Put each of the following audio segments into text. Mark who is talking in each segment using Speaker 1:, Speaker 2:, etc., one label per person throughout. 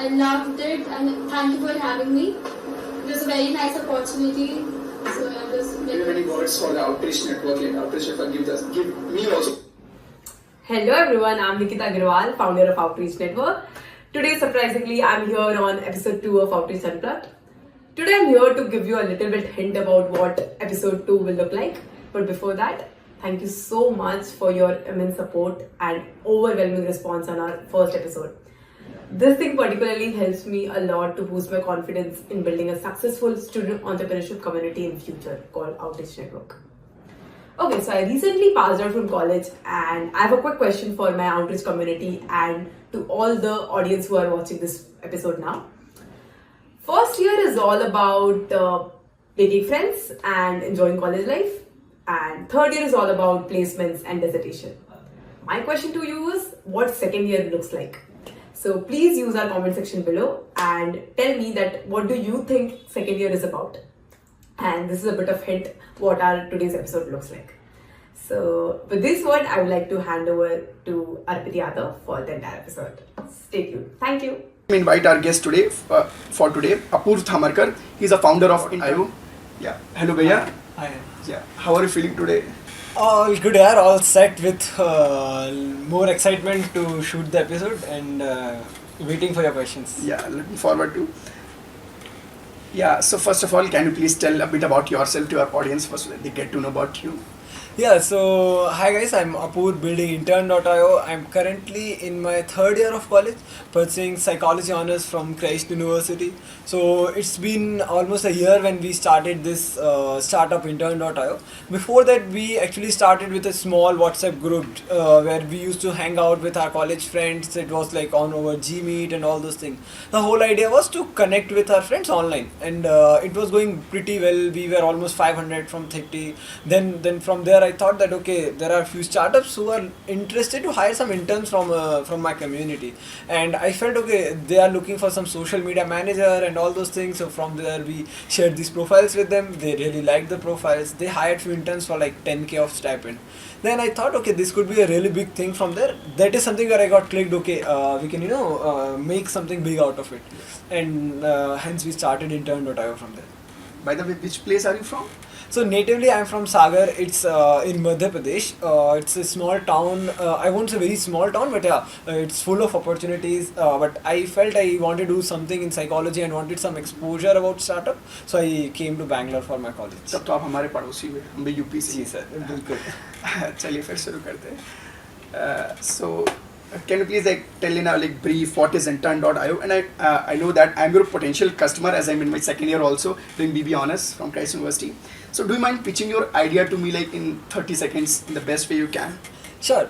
Speaker 1: I loved it and thank you for having me. It was a very nice opportunity. So I'm just
Speaker 2: Do you have any words for the Outreach Network? Like Outreach Network give me also.
Speaker 3: Hello everyone, I'm Agrawal, founder of Outreach Network. Today, surprisingly, I'm here on episode 2 of Outreach Unplugged. Today, I'm here to give you a little bit hint about what episode 2 will look like. But before that, thank you so much for your immense support and overwhelming response on our first episode. This thing particularly helps me a lot to boost my confidence in building a successful student entrepreneurship community in future called Outreach Network. Okay, so I recently passed out from college and I have a quick question for my outreach community and to all the audience who are watching this episode now. First year is all about making friends and enjoying college life, and third year is all about placements and dissertation. My question to you is what second year looks like. So please use our comment section below and tell me that what do you think second year is about. And this is a bit of hint what our today's episode looks like. So with this word, I would like to hand over to Arpit for the entire episode. Stay tuned. Thank you.
Speaker 2: We invite our guest today for today, Apoorv Tamrkar. He's a founder of IO. Yeah. Hello, Bhalla.
Speaker 4: Hi.
Speaker 2: Yeah. How are you feeling today?
Speaker 4: All good here, all set with more excitement to shoot the episode and waiting for your questions.
Speaker 2: Yeah, looking forward to. Yeah, so first of all, can you please tell a bit about yourself to our audience first so that they get to know about you?
Speaker 4: Yeah, so hi guys, I'm Apur building intern.io. I'm currently in my third year of college, pursuing psychology honors from Christ University. So it's been almost a year when we started this startup intern.io. Before that, we actually started with a small WhatsApp group where we used to hang out with our college friends. It was like on over Gmeet and all those things. The whole idea was to connect with our friends online, and it was going pretty well. We were almost 500 from 30. Then from there, I thought that okay, there are a few startups who are interested to hire some interns from my community, and I felt okay, they are looking for some social media manager and all those things. So from there, we shared these profiles with them. They really liked the profiles. They hired few interns for like 10k of stipend. Then I thought, okay, this could be a really big thing from there. That is something where I got clicked. Okay, we can make something big out of it, and hence we started intern.io from there.
Speaker 2: By the way, which place are you from?
Speaker 4: So natively I'm from Sagar. It's in Madhya Pradesh. It's a small town. I won't say very small town, but yeah, it's full of opportunities. But I felt I wanted to do something in psychology and wanted some exposure about startup. So I came to Bangalore for my college.
Speaker 2: तब तो आप हमारे पड़ोसी हुए, हम भी UP से.
Speaker 4: जी sir, बिल्कुल.
Speaker 2: चलिए फिर शुरू करते हैं. So can you please tell in a brief what is intern.io, and I know that I'm your potential customer as I'm in my second year also doing BB honors from Christ University. So do you mind pitching your idea to me in 30 seconds in the best way you can?
Speaker 4: Sure.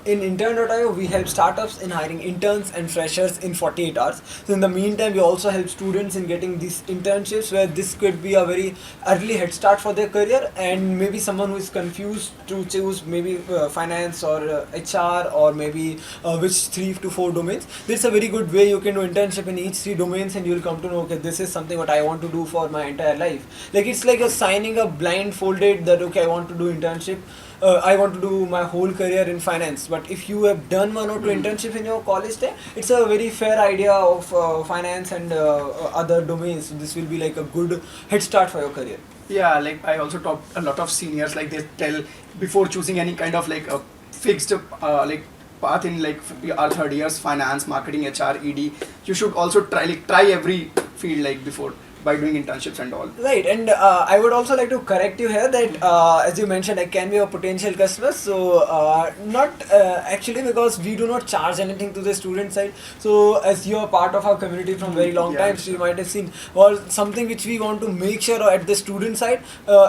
Speaker 4: In intern.io, we help startups in hiring interns and freshers in 48 hours. So in the meantime, we also help students in getting these internships where this could be a very early head start for their career, and maybe someone who is confused to choose maybe finance or HR or maybe which 3 to 4 domains. This is a very good way you can do internship in each 3 domains, and you will come to know, okay, this is something what I want to do for my entire life. Like it's like a signing up blindfolded that okay, I want to do internship. I want to do my whole career in finance, but if you have done 1 or 2 internships in your college day, it's a very fair idea of finance and other domains. So this will be like a good head start for your career.
Speaker 2: Yeah, like I also talk a lot of seniors, like they tell before choosing any kind of like a fixed path in like our third years, finance, marketing, HR, ED, you should also try every field like before by doing internships and all.
Speaker 4: Right, and I would also like to correct you here that as you mentioned, I can be a potential customer. So not actually, because we do not charge anything to the student side. So as you are part of our community from very long time, so you might have seen, or something which we want to make sure at the student side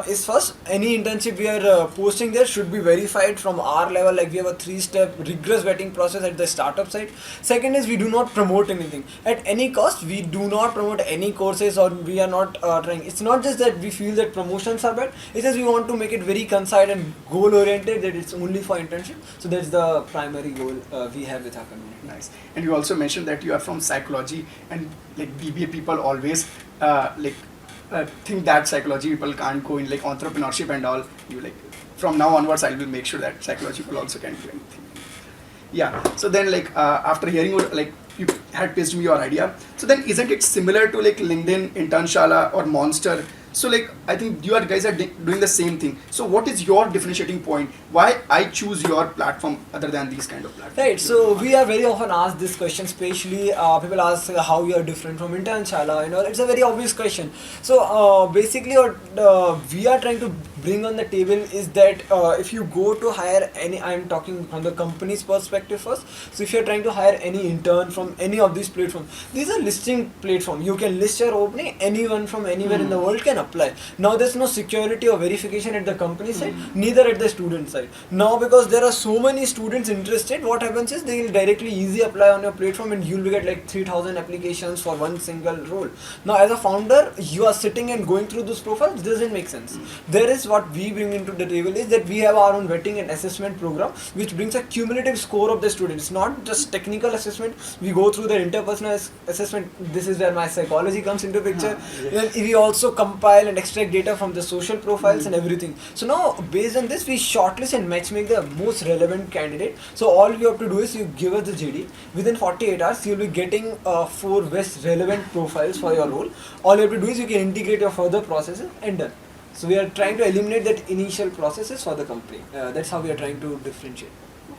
Speaker 4: is first, any internship we are posting there should be verified from our level. Like we have a 3-step rigorous vetting process at the startup side. Second is we do not promote anything at any cost. We do not promote any courses, or we are not trying. It's not just that we feel that promotions are bad. It's just we want to make it very concise and goal oriented, that it's only for internship. So that's the primary goal we have with our community.
Speaker 2: Nice. And you also mentioned that you are from psychology, and like BBA people always think that psychology people can't go in like entrepreneurship and all. You like from now onwards, I will make sure that psychology people also can do anything. Yeah. So then after hearing like you had pitched me your idea. So then isn't it similar to like LinkedIn, Internshala or Monster? So like I think you guys are doing the same thing. So what is your differentiating point? Why I choose your platform other than these kind of platforms?
Speaker 4: Right, so we are very often asked this question, especially people ask how you are different from Internshala, it's a very obvious question. So basically what we are trying to bring on the table is that if you go to hire any, I'm talking from the company's perspective first, so if you're trying to hire any intern from any of these platforms, these are listing platform, you can list your opening, anyone from anywhere in the world can apply. Now there's no security or verification at the company side, neither at the student side. Now because there are so many students interested, what happens is they will directly easy apply on your platform and you'll get like 3,000 applications for one single role. Now as a founder, you are sitting and going through those profiles, doesn't make sense. There is what we bring into the table is that we have our own vetting and assessment program which brings a cumulative score of the students, not just technical assessment. We go through their interpersonal assessment. This is where my psychology comes into picture. Then we also compile and extract data from the social profiles and everything. So now based on this we shortlist and matchmake the most relevant candidate. So all you have to do is you give us the JD. Within 48 hours you'll be getting 4 best relevant profiles for your role. All you have to do is you can integrate your further processes and done. So we are trying to eliminate that initial processes for the company. That's how we are trying to differentiate.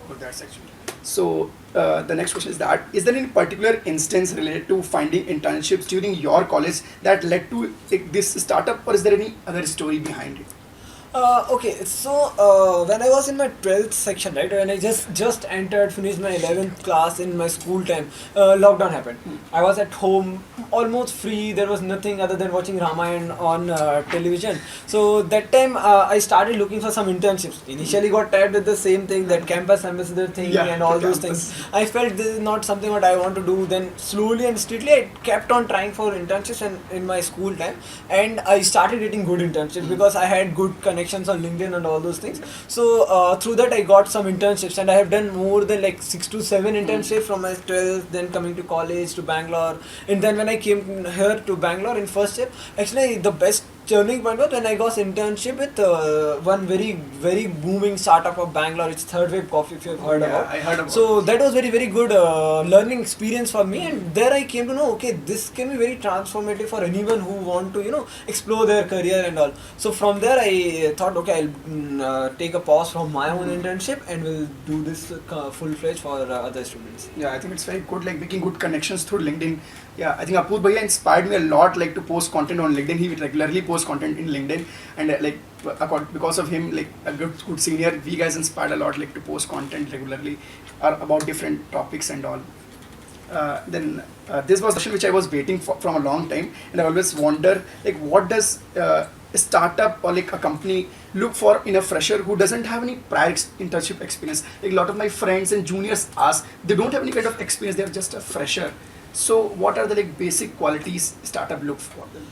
Speaker 2: Oh, that's actually. So the next question is that, is there any particular instance related to finding internships during your college that led to like, this startup, or is there any other story behind it?
Speaker 4: Okay, so when I was in my 12th section, right, when I just entered, finished my 11th class in my school time, lockdown happened. I was at home, almost free, there was nothing other than watching Raman on television. So that time I started looking for some internships. Initially got tagged with the same thing, that campus ambassador thing and all those things. I felt this is not something what I want to do. Then slowly and steadily I kept on trying for internships in my school time, and I started getting good internships because I had good connections on LinkedIn and all those things. So through that I got some internships, and I have done more than like 6 to 7 internships from my 12th, then coming to college to Bangalore, and then when I came here to Bangalore in first year, actually the best turning point was when I got internship with one very booming startup of Bangalore. It's Third Wave Coffee, if you've heard about.
Speaker 2: I heard about.
Speaker 4: So that was very good learning experience for me, and there I came to know, okay, this can be very transformative for anyone who want to explore their career and all. So from there I thought, okay, I'll take a pause from my own internship and will do this full-fledged for other students.
Speaker 2: Yeah, I think it's very good, like making good connections through LinkedIn. Yeah, I think Apoorv Bhaiya inspired me a lot, like to post content on LinkedIn. He regularly posts content in LinkedIn, and because of him, like a good senior, we guys inspired a lot, like to post content regularly about different topics and all. Then this was a question which I was waiting for from a long time, and I always wonder, like, what does a startup or like a company look for in a fresher who doesn't have any prior internship experience? Like a lot of my friends and juniors ask, they don't have any kind of experience, they're just a fresher. So what are the like basic qualities startup look for them?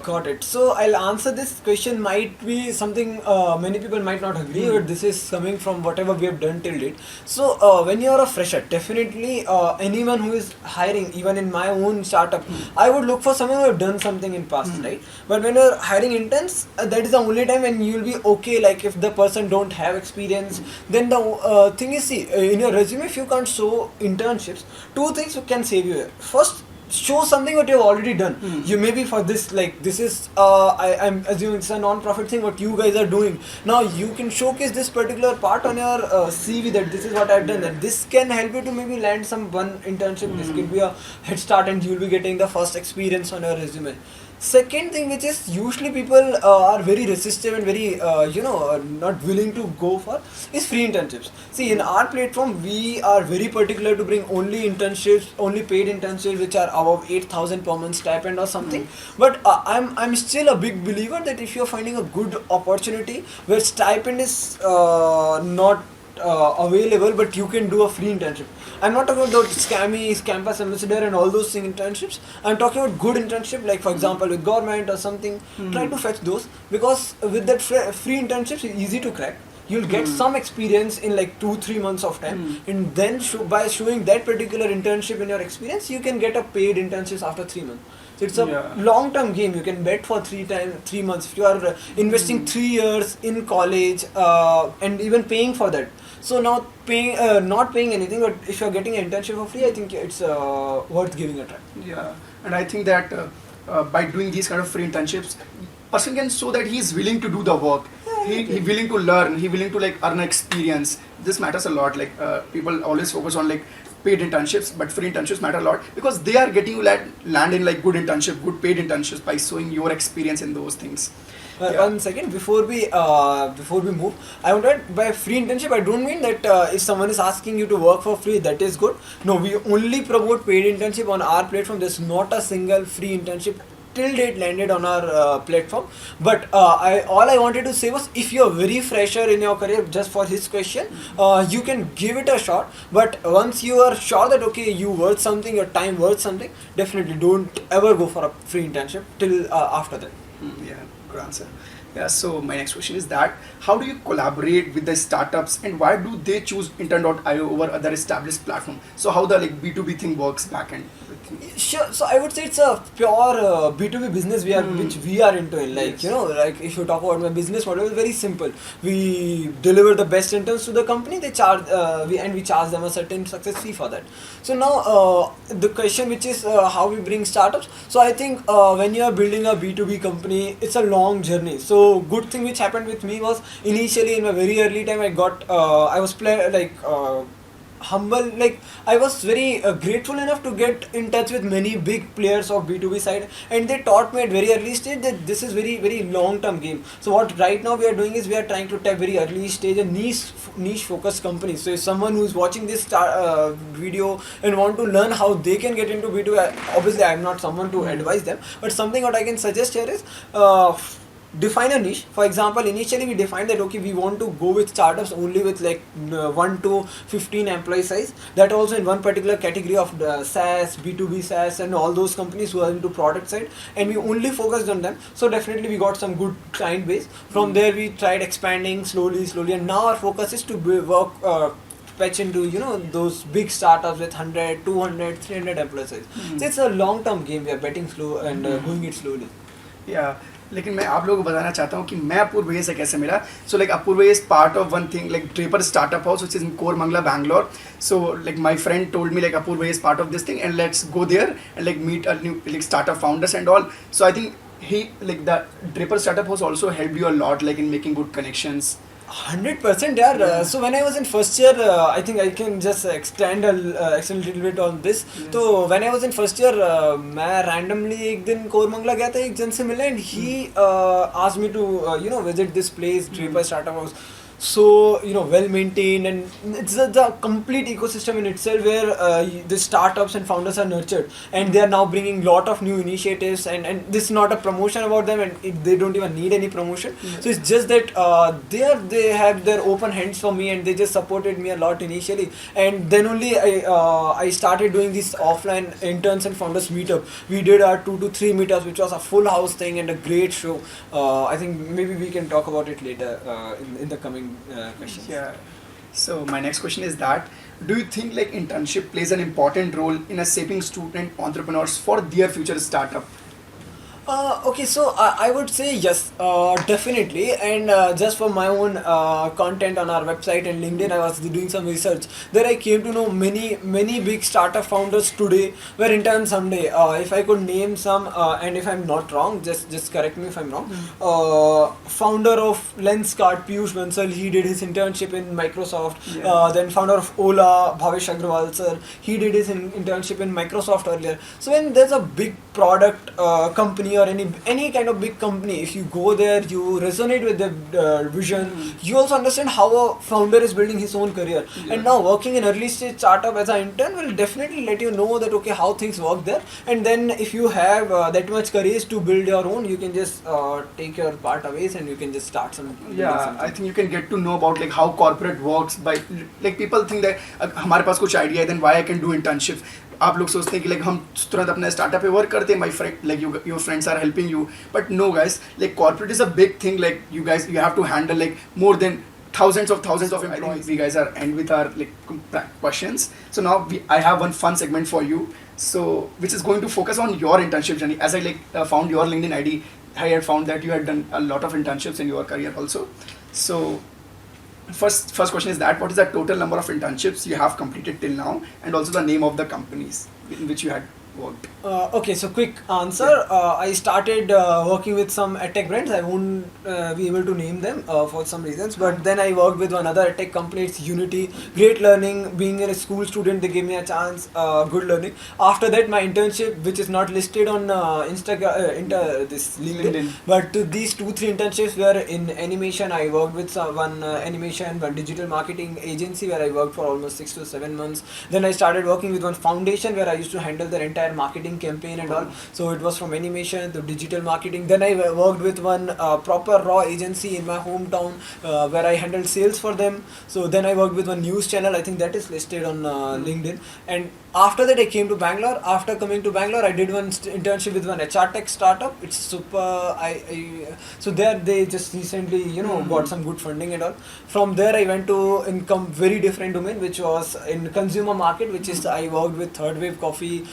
Speaker 4: Got it. So I'll answer this question. Might be something many people might not agree, but this is coming from whatever we have done till date. So when you are a fresher, definitely anyone who is hiring, even in my own startup, I would look for someone who have done something in past, right? But when you're hiring interns, that is the only time when you'll be okay. Like if the person don't have experience, then the thing is, see, in your resume, if you can't show internships, 2 things can save you. First, show something what you've already done. You maybe for this, like this is I'm assuming it's a non-profit thing what you guys are doing. Now you can showcase this particular part on your CV, that this is what I've done, and this can help you to maybe land some one internship. This could be a head start and you'll be getting the first experience on your resume. Second thing, which is usually people are very resistant and very not willing to go for, is free internships. See, in our platform we are very particular to bring only internships, only paid internships which are above 8,000 per month stipend or something. But I'm still a big believer that if you're finding a good opportunity where stipend is not available, but you can do a free internship. I'm not talking about scammy campus ambassador and all those internships. I'm talking about good internship, like for example with government or something. Try to fetch those, because with that free internships, it's easy to crack. You'll get some experience in like 2-3 months of time, and then by showing that particular internship in your experience, you can get a paid internship after 3 months. So it's a long-term game. You can bet for 3 months. If you are investing 3 years in college and even paying for that. So now not paying anything, but if you're getting an internship for free, I think it's worth giving a try.
Speaker 2: Yeah, and I think that by doing these kind of free internships, person can show that he is willing to do the work. He willing to learn. He willing to like earn experience. This matters a lot. Like people always focus on like paid internships, but free internships matter a lot because they are getting you land in like good internship, good paid internships by showing your experience in those things. Yeah.
Speaker 4: 1 second before we move, I want to add, by free internship I don't mean that if someone is asking you to work for free, that is good. No, we only promote paid internship on our platform. There's not a single free internship till date landed on our platform. But all I wanted to say was, if you're very fresher in your career, just for his question, you can give it a shot. But once you are sure that okay, you worth something, your time worth something, definitely don't ever go for a free internship till after that.
Speaker 2: Yeah, good answer. Yeah, so my next question is that how do you collaborate with the startups and why do they choose intern.io over other established platform? So how the like B2B thing works back end?
Speaker 4: Sure. So I would say it's a pure B2B business which we are into. Like,
Speaker 2: Yes.
Speaker 4: Like if you talk about my business model, it's very simple. We deliver the best interns to the company. They charge we charge them a certain success fee for that. So now the question, which is how we bring startups. So I think when you are building a B2B company, it's a long journey. So good thing which happened with me was, initially in my very early time, I was humble, like I was very grateful enough to get in touch with many big players of B2B side, and they taught me at very early stage that this is very very long term game. So what right now we are doing is we are trying to tap very early stage a niche focused company. So if someone who is watching this video and want to learn how they can get into B2B, obviously I am not someone to advise them, but something what I can suggest here is define a niche. For example, initially we defined that okay, we want to go with startups only with like 1 to 15 employee size, that also in one particular category of SaaS, B2B SaaS and all those companies who are into product side, and we only focused on them. So definitely we got some good client base. From there we tried expanding slowly, and now our focus is to patch into those big startups with 100, 200, 300 employee size. So it's a long term game. We are betting slow and going it slowly.
Speaker 2: Yeah. लेकिन मैं आप लोगों को बताना चाहता हूँ कि मैं अपूर्व भैया से कैसे मिला. सो लाइक अपूर्व भैया is part of one thing like Draper startup house which is in Koramangala Bangalore. So like my friend told me like Apurv भैया is part of this thing and let's go there and like meet a new like startup founders and all. So I think he like the Draper startup house also helped you a lot like in making good connections.
Speaker 4: 100%, yeah. So when I was in first year, I think I can just extend a little bit on this.
Speaker 2: Yes.
Speaker 4: So when I was in first year, मैं randomly एक दिन कोरमंगला गया था, एक जन से मिला, and he asked me to visit this place, Draper Startup House. So well maintained, and it's the complete ecosystem in itself where the startups and founders are nurtured, and they are now bringing lot of new initiatives, and this is not a promotion about them, and they don't even need any promotion. So it's just that they have their open hands for me, and they just supported me a lot initially, and then only I started doing this offline interns and founders meetup. We did our 2 to 3 meetups, which was a full house thing and a great show. I think maybe we can talk about it later in the coming questions.
Speaker 2: Yeah. So my next question is that do you think like internship plays an important role in a shaping student entrepreneurs for their future startup?
Speaker 4: Okay, so I would say yes, definitely, and just for my own content on our website and LinkedIn, I was doing some research. There I came to know many big startup founders today were interns someday. If I could name some, and if I'm not wrong, just correct me if I'm wrong. Founder of Lenskart, Piyush Bansal, he did his internship in Microsoft.
Speaker 2: Yeah.
Speaker 4: Then founder of Ola, Agrawal sir, he did his internship in Microsoft earlier. So when there's a big product company or any kind of big company, if you go there, you resonate with the vision, you also understand how a founder is building his own career. And now working in early stage startup as an intern will definitely let you know that okay, how things work there, and then if you have that much courage to build your own, you can just take your part away and you can just start some.
Speaker 2: I think you can get to know about like how corporate works by like people think that हमारे पास कुछ idea है, then why I can do internship. आप लोग सोचते हैं कि like हम तुरंत अपने स्टार्टअप पे वर्क करते हैं, my friend like your friends are helping you, but no guys, like corporate is a big thing. Like you guys, you have to handle like more than thousands of employees. I think we guys are end with our like questions. So now I have one fun segment for you, so which is going to focus on your internship journey. As I found your LinkedIn ID, I had found that you had done a lot of internships in your career also. So first question is that what is the total number of internships you have completed till now, and also the name of the companies in which you had worked?
Speaker 4: Okay, so quick answer. I started working with some edtech brands. I won't be able to name them for some reasons, but then I worked with another edtech company. It's Unity. Great learning. Being a school student, they gave me a chance. Good learning. After that, my internship, which is not listed on Instagram, this LinkedIn, but these 2-3 internships were in animation. I worked with one animation, one digital marketing agency where I worked for almost 6 to 7 months. Then I started working with one foundation where I used to handle their entire marketing campaign and all. So it was from animation to digital marketing. Then I worked with one proper raw agency in my hometown where I handled sales for them. So then I worked with one news channel. I think that is listed on LinkedIn. And after that I came to Bangalore. After coming to Bangalore, I did one internship with one HR tech startup. It's super. So there they just recently got some good funding and all. From there I went to very different domain, which was in consumer market, which is I worked with Third Wave Coffee,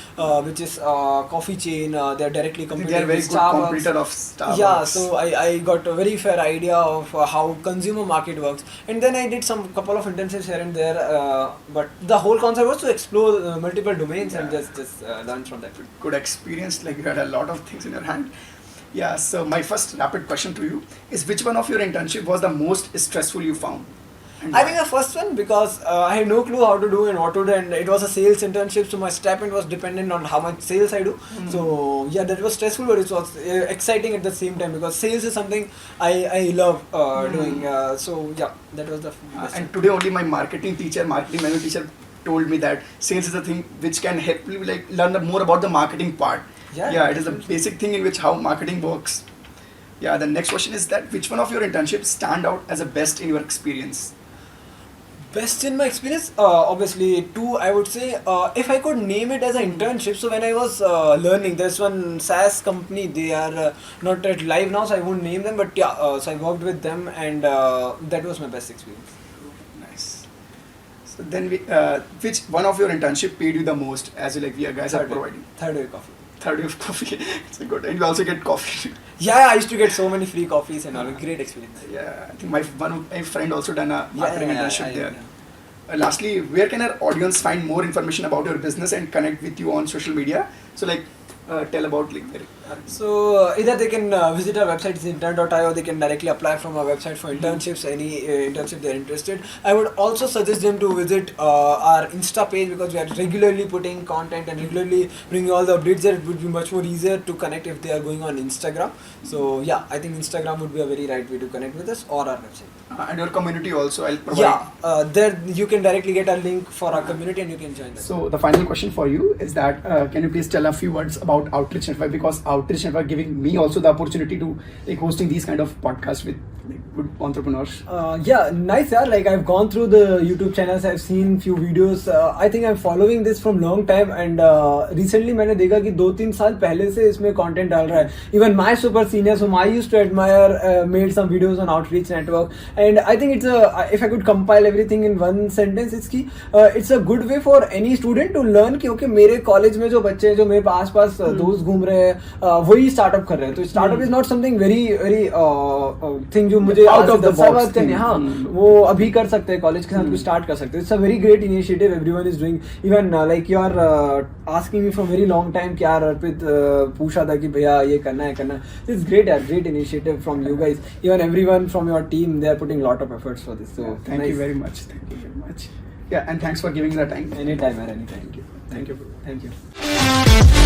Speaker 4: which is coffee chain. They're directly competing
Speaker 2: They are very
Speaker 4: with
Speaker 2: good
Speaker 4: Starbucks.
Speaker 2: competitor of Starbucks.
Speaker 4: Yeah, so I got a very fair idea of how consumer market works, and then I did some couple of internships here and there. But the whole concept was to explore multiple domains and just learn from that.
Speaker 2: Good experience. Like you had a lot of things in your hand. Yeah. So my first rapid question to you is: which one of your internship was the most stressful you found?
Speaker 4: I think the first one, because I had no clue how to do and what to do, and it was a sales internship, so my stipend was dependent on how much sales I do. So yeah, that was stressful, but it was exciting at the same time because sales is something I love doing. So yeah, that was the best.
Speaker 2: And today only my marketing manual teacher told me that sales is a thing which can help you like learn more about the marketing part. Yeah, it is a basic thing in which how marketing works. Yeah, the next question is that which one of your internships stand out as a best in your experience?
Speaker 4: Best in my experience, obviously two, I would say. If I could name it as an internship, so when I was learning, there's one SaaS company, they are not at live now, so I won't name them, but yeah, so I worked with them, and that was my best experience.
Speaker 2: Nice. So then, which one of your internship paid you the most, as you like we guys are providing?
Speaker 4: Third Wave Coffee.
Speaker 2: Third Wave Coffee. It's a good, and you also get coffee.
Speaker 4: Yeah, I used to get so many free coffees and all. Great experience.
Speaker 2: Yeah, I think my friend also done a marketing internship there.
Speaker 4: Yeah.
Speaker 2: Lastly, where can our audience find more information about your business and connect with you on social media? So like, tell about like where.
Speaker 4: So either they can visit our website, it's intern.io. They can directly apply from our website for internships, any internship they're interested. I would also suggest them to visit our Insta page because we are regularly putting content and regularly bringing all the updates there. It would be much more easier to connect if they are going on Instagram. So yeah, I think Instagram would be a very right way to connect with us, or our website.
Speaker 2: And your community also, I'll provide.
Speaker 4: Yeah, there you can directly get a link for our community and you can join that.
Speaker 2: So the final question for you is that can you please tell a few words about Outreach Network, because Outreach Network giving me also the opportunity to like hosting these kind of podcasts with like, good entrepreneurs.
Speaker 4: Yeah, nice. Yeah, like I've gone through the YouTube channels, I've seen few videos. I think I'm following this from long time, and recently मैंने देखा कि 2-3 साल पहले से इसमें content डाल रहा है. Even my super seniors whom I used to admire made some videos on Outreach Network, and I think it's a, if I could compile everything in one sentence, it's a good way for any student to learn कि okay मेरे college में जो बच्चे हैं जो मेरे आस-पास दोस्त घूम रहे हैं वही startup कर रहे हैं. तो startup is not something very thing जो मुझे
Speaker 2: out of the box thing.
Speaker 4: हाँ, वो अभी कर सकते हैं, कॉलेज के साथ कुछ स्टार्ट कर सकते हैं. It's a very great initiative everyone is doing. Even like you are asking me from very long time कि यार अर्पित पूछा था कि भैया ये करना है. It's great, great initiative from you guys. Even everyone from your team, they are putting lot of efforts for this. So
Speaker 2: thank you very much. Yeah, and thanks for giving the time.
Speaker 4: Anytime, anytime.
Speaker 2: Thank you.
Speaker 4: Thank you.